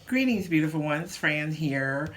Greetings, beautiful ones. Fran here,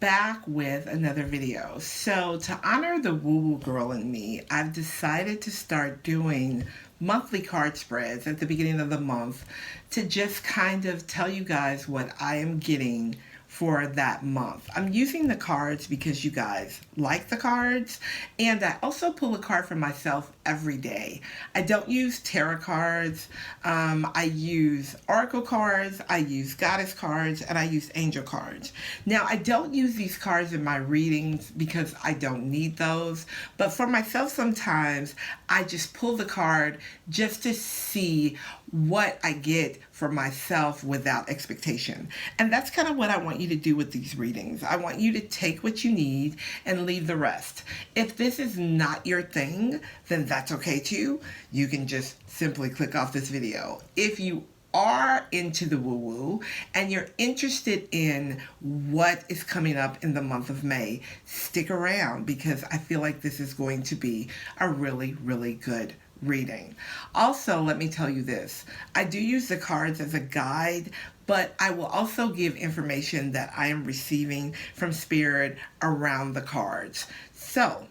back with another video. So, to honor the woo-woo girl in me, I've decided to start doing monthly card spreads at the beginning of the month to just kind of tell you guys what I am getting for that month. I'm using the cards because you guys like the cards, and I also pull a card for myself every day. I don't use tarot cards. I use oracle cards, I use goddess cards, and I use angel cards. Now, I don't use these cards in my readings because I don't need those, but for myself sometimes I just pull the card just to see what I get for myself without expectation. And that's kind of what I want you to do with these readings. I want you to take what you need and leave the rest. If this is not your thing, then that's okay too. You can just simply click off this video. If you are into the woo-woo and you're interested in what is coming up in the month of May, stick around because I feel like this is going to be a really, really good reading. Also, let me tell you this. I do use the cards as a guide, but I will also give information that I am receiving from Spirit around the cards. So,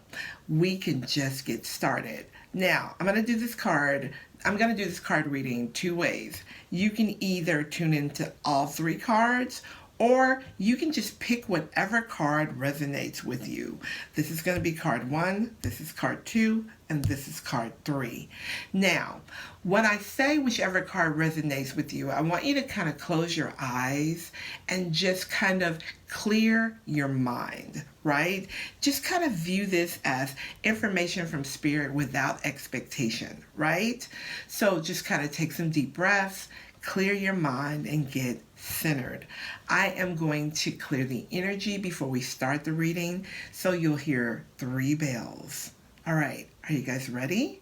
we can just get started. Now, I'm going to do this card reading two ways. You can either tune into all three cards, or you can just pick whatever card resonates with you. This is going to be card 1, this is card 2, and this is card 3. Now, when I say whichever card resonates with you, I want you to kind of close your eyes and just kind of clear your mind, right? Just kind of view this as information from Spirit without expectation, right? So just kind of take some deep breaths, clear your mind, and get centered. I am going to clear the energy before we start the reading, so you'll hear 3 bells. All right, are you guys ready?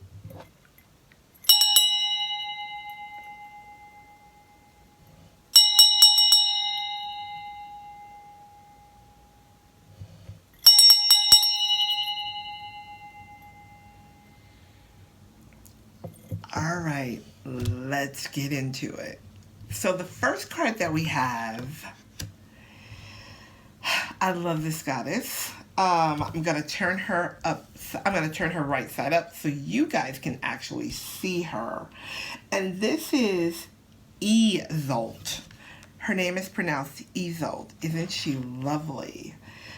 All right, let's get into it. So the first card that we have, I love this goddess. I'm going to turn her up. I'm going to turn her right side up so you guys can actually see her. And this is Isolde. Her name is pronounced Isolde. Isn't she lovely?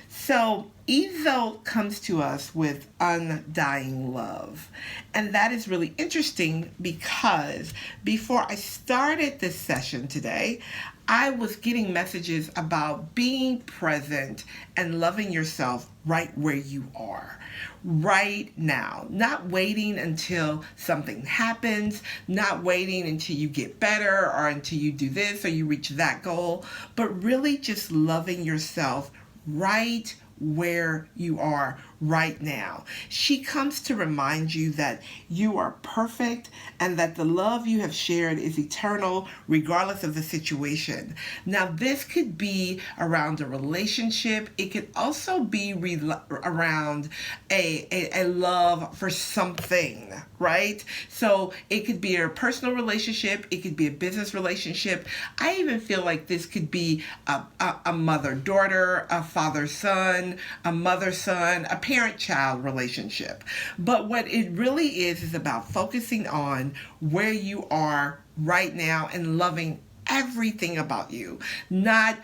So Isolde comes to us with undying love. And that is really interesting because before I started this session today, I was getting messages about being present and loving yourself right where you are, right now. Not waiting until something happens, not waiting until you get better or until you do this or you reach that goal, but really just loving yourself right where you are right now. She comes to remind you that you are perfect and that the love you have shared is eternal regardless of the situation. Now, this could be around a relationship. It could also be around a love for something, right? So it could be a personal relationship. It could be a business relationship. I even feel like this could be a mother-daughter, a father-son, a mother-son, a parent-child relationship. But what it really is about focusing on where you are right now and loving everything about you. Not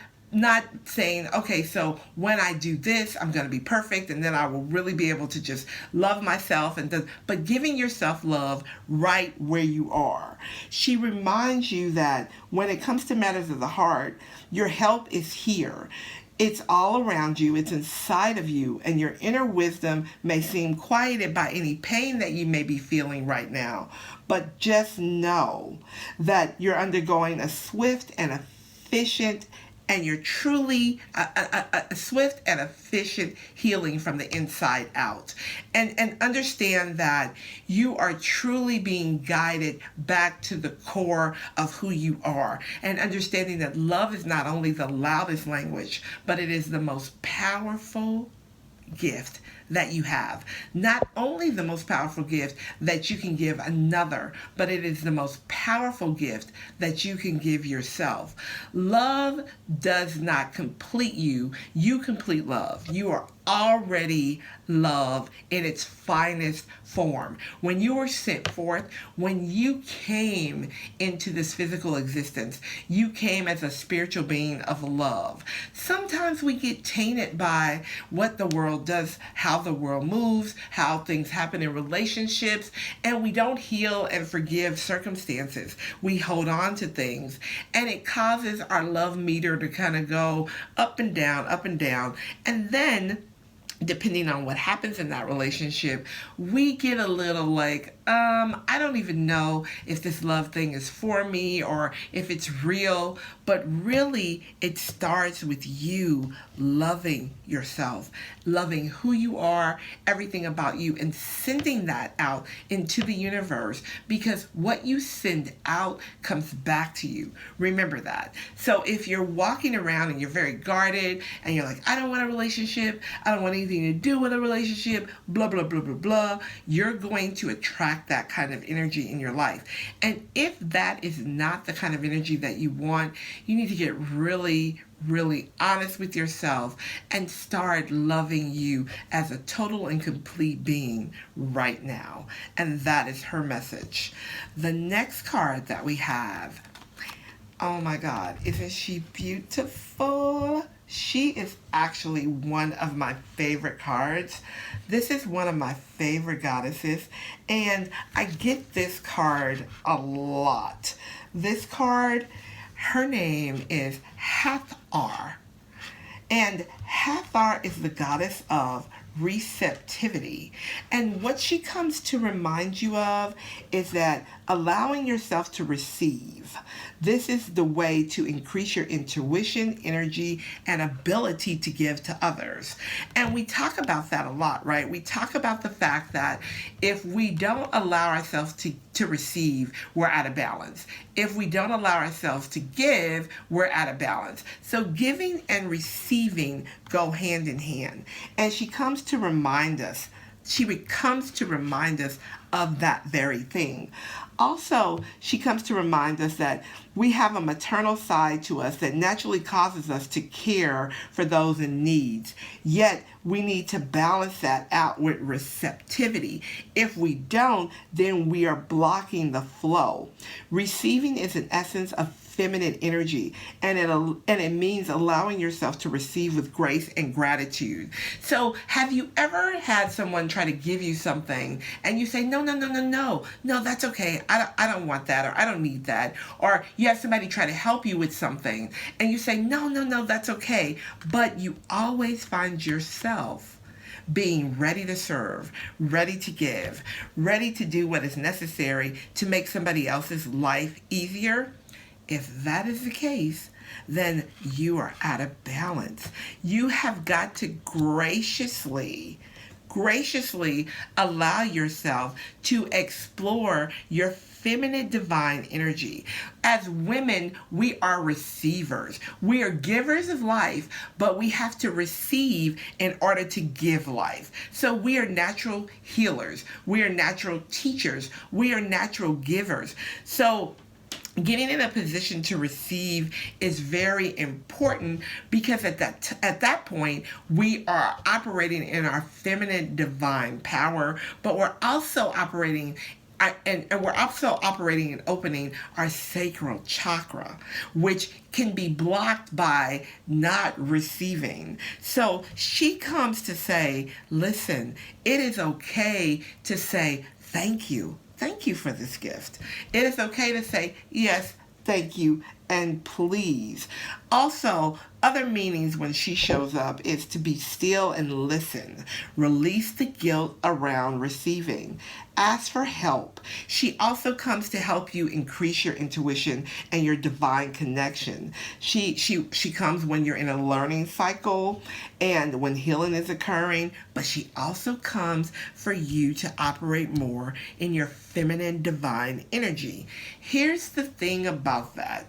saying, okay, so when I do this, I'm going to be perfect and then I will really be able to just love myself, but giving yourself love right where you are. She reminds you that when it comes to matters of the heart, your help is here. It's all around you, it's inside of you, and your inner wisdom may seem quieted by any pain that you may be feeling right now. But just know that you're undergoing a swift and efficient and you're truly a swift and efficient healing from the inside out. And understand that you are truly being guided back to the core of who you are. And understanding that love is not only the loudest language, but it is the most powerful gift that you have. Not only the most powerful gift that you can give another, but it is the most powerful gift that you can give yourself. Love does not complete you. You complete love. You are already love in its finest form. When you were sent forth, when you came into this physical existence, you came as a spiritual being of love. Sometimes we get tainted by what the world does, how the world moves, how things happen in relationships, and we don't heal and forgive circumstances. We hold on to things, and it causes our love meter to kind of go up and down, up and down, and then depending on what happens in that relationship, we get a little like, I don't even know if this love thing is for me or if it's real. But really, it starts with you loving yourself, loving who you are, everything about you, and sending that out into the universe, because what you send out comes back to you. Remember that. So if you're walking around and you're very guarded and you're like, I don't want a relationship, I don't want anything to do with a relationship, blah, blah, blah, blah, blah, you're going to attract that kind of energy in your life. And if that is not the kind of energy that you want, you need to get really honest with yourself and start loving you as a total and complete being right now. And that is her message. The next card that we have, oh my God, isn't she beautiful? She is actually one of my favorite cards. This is one of my favorite goddesses, and I get this card a lot. This card, her name is Hathor, and Hathor is the goddess of receptivity. And what she comes to remind you of is that allowing yourself to receive. This is the way to increase your intuition, energy, and ability to give to others. And we talk about that a lot, right? We talk about the fact that if we don't allow ourselves to receive, we're out of balance. If we don't allow ourselves to give, we're out of balance. So giving and receiving go hand in hand. And she comes to remind us, of that very thing. Also, she comes to remind us that we have a maternal side to us that naturally causes us to care for those in need. Yet, we need to balance that out with receptivity. If we don't, then we are blocking the flow. Receiving is an essence of feminine energy, and it means allowing yourself to receive with grace and gratitude. So have you ever had someone try to give you something and you say, no, that's okay, I don't want that, or I don't need that, or you have somebody try to help you with something and you say, no, that's okay, but you always find yourself being ready to serve, ready to give, ready to do what is necessary to make somebody else's life easier. If that is the case, then you are out of balance. You have got to graciously allow yourself to explore your feminine divine energy. As women, we are receivers. We are givers of life, but we have to receive in order to give life. So we are natural healers. We are natural teachers. We are natural givers. So getting in a position to receive is very important, because at that point we are operating in our feminine divine power, but we're also operating and opening our sacral chakra, which can be blocked by not receiving. So she comes to say, listen, it is okay to say thank you. Thank you for this gift. It is okay to say yes, thank you, and please. Also, other meanings when she shows up is to be still and listen. Release the guilt around receiving. Ask for help. She also comes to help you increase your intuition and your divine connection. She comes when you're in a learning cycle and when healing is occurring, but she also comes for you to operate more in your feminine divine energy. Here's the thing about that.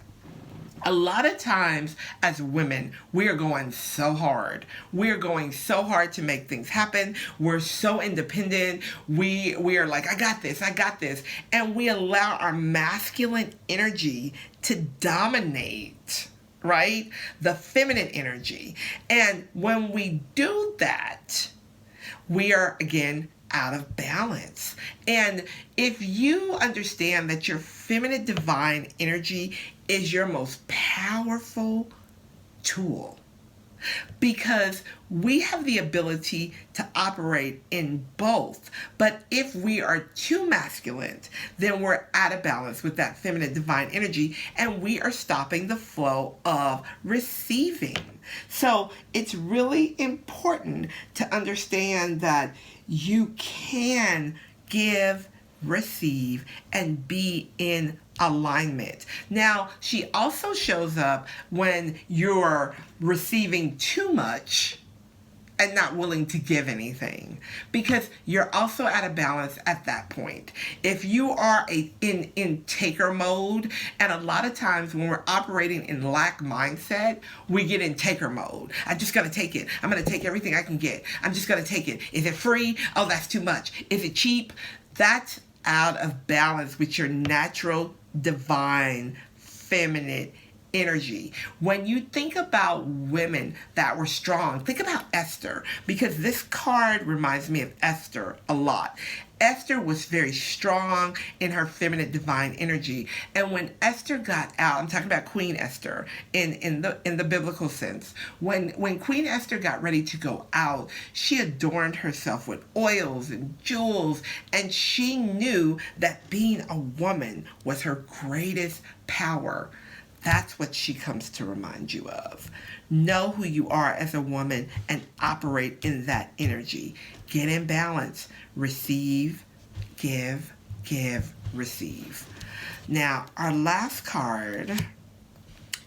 A lot of times as women, we are going so hard. We're going so hard to make things happen. We're so independent. We are like, I got this, I got this. And we allow our masculine energy to dominate, right? The feminine energy. And when we do that, we are again out of balance. And if you understand that your feminine divine energy is your most powerful tool, because we have the ability to operate in both. But if we are too masculine, then we're out of balance with that feminine divine energy, and we are stopping the flow of receiving. So it's really important to understand that you can give, receive, and be in alignment. Now, she also shows up when you're receiving too much and not willing to give anything, because you're also out of balance at that point. If you are in taker mode, and a lot of times when we're operating in lack mindset, we get in taker mode. I just gotta take it. I'm gonna take everything I can get. I'm just gonna take it. Is it free? Oh, that's too much. Is it cheap? That's out of balance with your natural divine feminine energy. When you think about women that were strong, think about Esther, because this card reminds me of Esther a lot. Esther was very strong in her feminine divine energy. And when Esther got out, I'm talking about Queen Esther in the biblical sense. When Queen Esther got ready to go out, she adorned herself with oils and jewels, and she knew that being a woman was her greatest power. That's what she comes to remind you of. Know who you are as a woman and operate in that energy. Get in balance. Receive, give, receive. Now, our last card,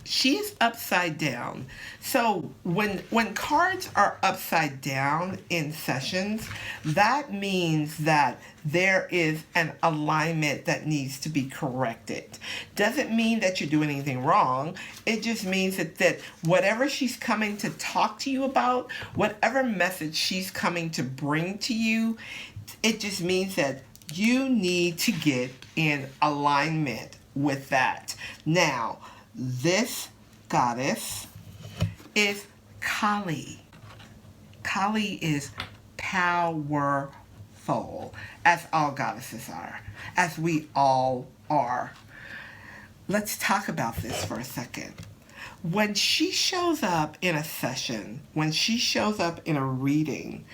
she is upside down. So when cards are upside down in sessions, that means that there is an alignment that needs to be corrected. Doesn't mean that you're doing anything wrong. It just means that whatever she's coming to talk to you about, whatever message she's coming to bring to you, it just means that you need to get in alignment with that. Now, this goddess is Kali. Kali is powerful, as all goddesses are, as we all are. Let's talk about this for a second. When she shows up in a session, when she shows up in a reading,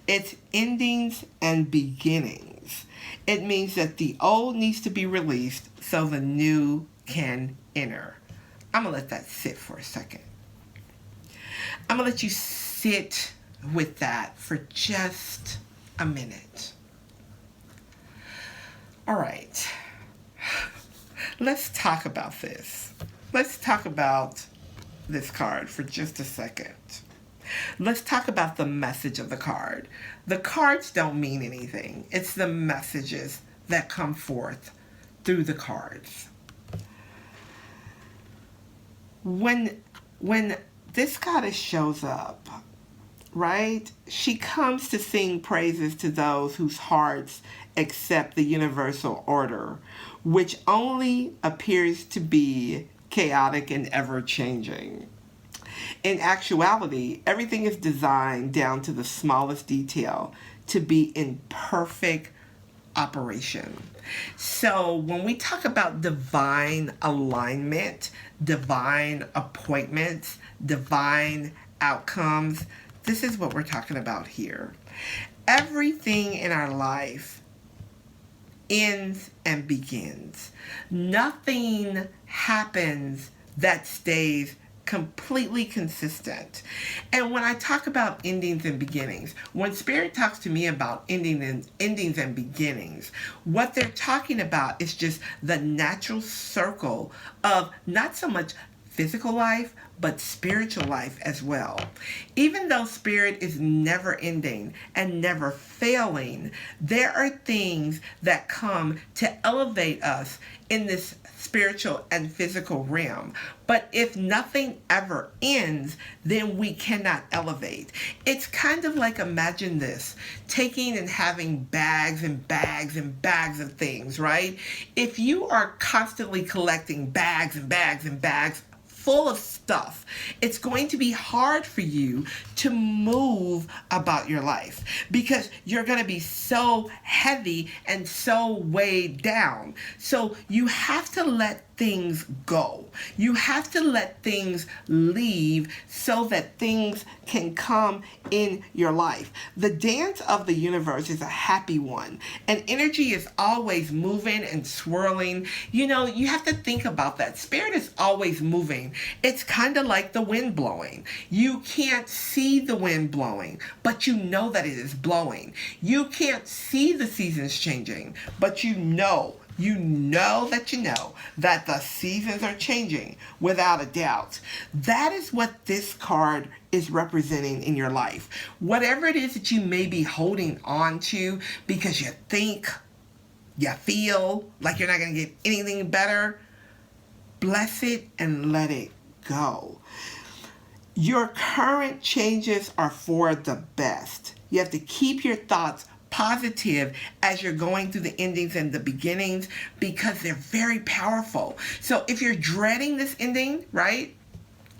it's endings and beginnings. It means that the old needs to be released so the new can enter. I'm going to let that sit for a second. I'm going to let you sit with that for just a minute. All right. Let's talk about this. Let's talk about this card for just a second. Let's talk about the message of the card. The cards don't mean anything. It's the messages that come forth through the cards. When this goddess shows up, right, she comes to sing praises to those whose hearts accept the universal order, which only appears to be chaotic and ever-changing. In actuality, everything is designed down to the smallest detail to be in perfect operation. So when we talk about divine alignment, divine appointments, divine outcomes, this is what we're talking about here. Everything in our life ends and begins. Nothing happens that stays completely consistent. And when I talk about endings and beginnings, when Spirit talks to me about endings and beginnings, what they're talking about is just the natural circle of not so much physical life, but spiritual life as well. Even though spirit is never ending and never failing, there are things that come to elevate us in this spiritual and physical realm. But if nothing ever ends, then we cannot elevate. It's kind of like, imagine this, taking and having bags and bags and bags of things, right? If you are constantly collecting bags and bags and bags full of stuff, it's going to be hard for you to move about your life because you're going to be so heavy and so weighed down. So you have to let things go. You have to let things leave so that things can come in your life. The dance of the universe is a happy one, and energy is always moving and swirling. You know, you have to think about that. Spirit is always moving. It's kind of like the wind blowing. You can't see the wind blowing, but you know that it is blowing. You can't see the seasons changing, but you know that the seasons are changing without a doubt. That is what this card is representing in your life. Whatever it is that you may be holding on to because you think, you feel like you're not going to get anything better, bless it and let it go. Your current changes are for the best. You have to keep your thoughts positive as you're going through the endings and the beginnings because they're very powerful. So if you're dreading this ending, right?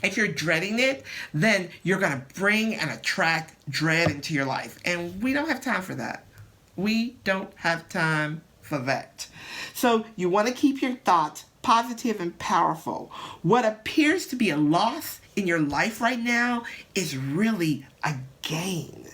If you're dreading it, then you're going to bring and attract dread into your life. And we don't have time for that. We don't have time for that. So you want to keep your thoughts positive and powerful. What appears to be a loss in your life right now is really a gain.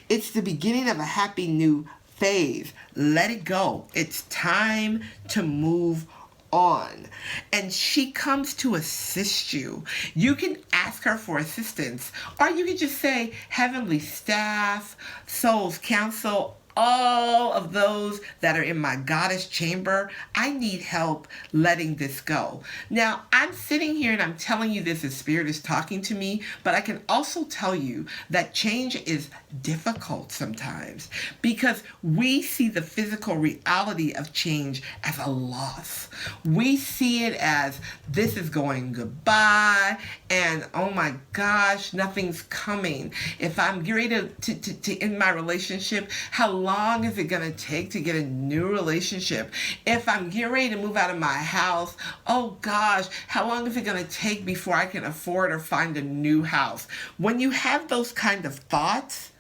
It's the beginning of a happy new phase. Let it go. It's time to move on. And she comes to assist you. You can ask her for assistance, or you can just say, Heavenly Staff, Soul's Council, all of those that are in my goddess chamber, I need help letting this go. Now, I'm sitting here and I'm telling you this as Spirit is talking to me, but I can also tell you that change is difficult sometimes because we see the physical reality of change as a loss. We see it as this is going goodbye and oh my gosh, nothing's coming. If I'm ready to end my relationship, how long is it going to take to get a new relationship? If I'm getting ready to move out of my house, oh gosh, how long is it going to take before I can afford or find a new house? When you have those kind of thoughts,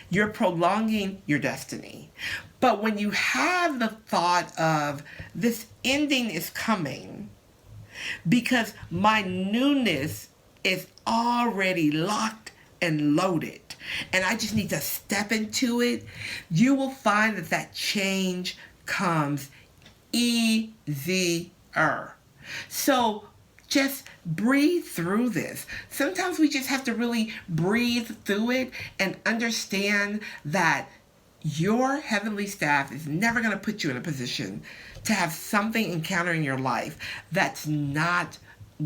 you're prolonging your destiny. But when you have the thought of this ending is coming because my newness is already locked and loaded, and I just need to step into it, you will find that change comes easier. So just breathe through this. Sometimes we just have to really breathe through it and understand that your heavenly staff is never going to put you in a position to have something encounter in your life that's not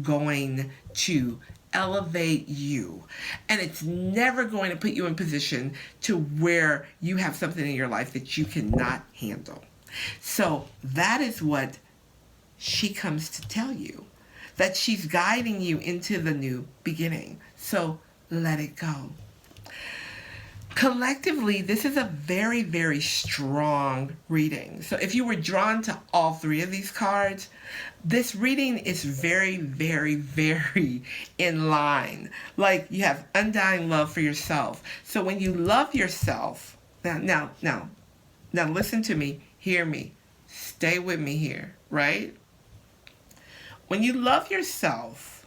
going to elevate you. And it's never going to put you in position to where you have something in your life that you cannot handle. So that is what she comes to tell you, that she's guiding you into the new beginning. So let it go. Collectively, this is a very, very strong reading. So if you were drawn to all three of these cards, this reading is very, very, very in line. Like you have undying love for yourself. So when you love yourself, now listen to me, hear me, stay with me here, right? When you love yourself,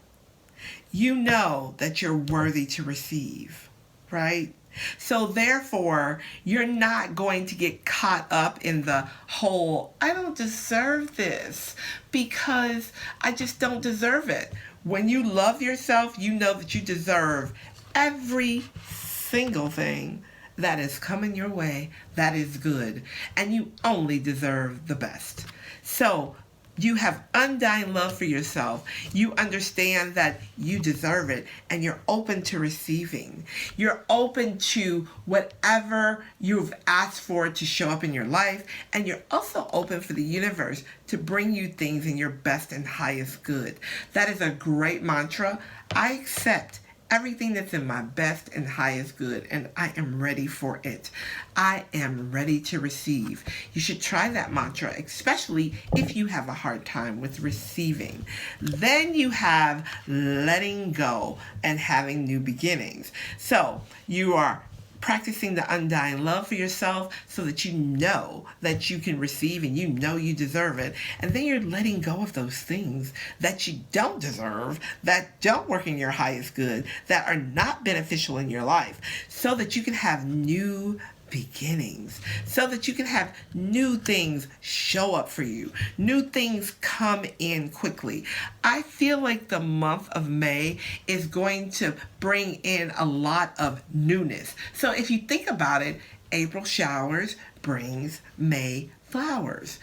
you know that you're worthy to receive, right? So therefore, you're not going to get caught up in the whole, I don't deserve this because I just don't deserve it. When you love yourself, you know that you deserve every single thing that is coming your way that is good, and you only deserve the best. So You have undying love for yourself. You understand that you deserve it, and you're open to receiving. You're open to whatever you've asked for to show up in your life, and you're also open for the universe to bring you things in your best and highest good. That is a great mantra. I accept everything that's in my best and highest good, and I am ready for it. I am ready to receive. You should try that mantra, especially if you have a hard time with receiving. Then you have letting go and having new beginnings. So you are practicing the undying love for yourself so that you know that you can receive and you know you deserve it. And then you're letting go of those things that you don't deserve, that don't work in your highest good, that are not beneficial in your life, so that you can have new beginnings, so that you can have new things show up for you, new things come in quickly. I feel like the month of May is going to bring in a lot of newness. So if you think about it, April showers brings May flowers.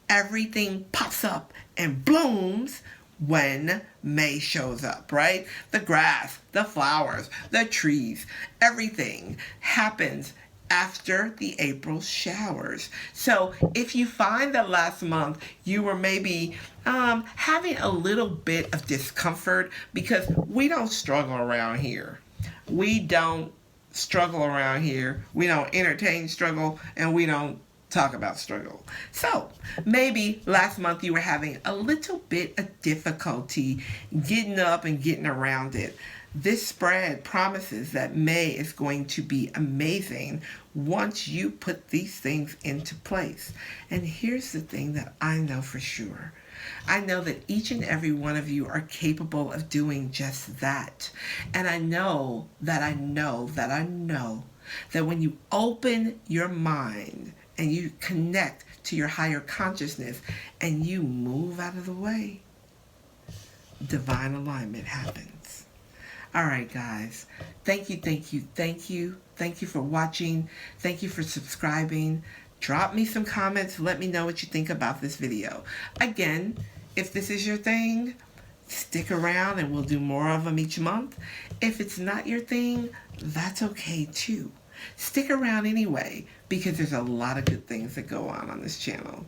Everything pops up and blooms when May shows up, right? The grass, the flowers, the trees, everything happens after the April showers. So if you find that last month you were maybe having a little bit of discomfort, because we don't struggle around here. We don't struggle around here. We don't entertain struggle, and we don't talk about struggle. So maybe last month you were having a little bit of difficulty getting up and getting around it. This spread promises that May is going to be amazing once you put these things into place. And here's the thing that I know for sure. I know that each and every one of you are capable of doing just that. And I know that when you open your mind and you connect to your higher consciousness and you move out of the way, divine alignment happens. All right, guys. Thank you for watching. Thank you for subscribing. Drop me some comments. Let me know what you think about this video. Again, if this is your thing, stick around and we'll do more of them each month. If it's not your thing, that's okay too. Stick around anyway, because there's a lot of good things that go on this channel.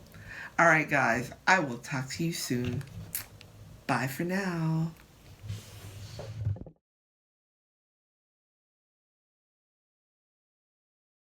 All right, guys. I will talk to you soon. Bye for now.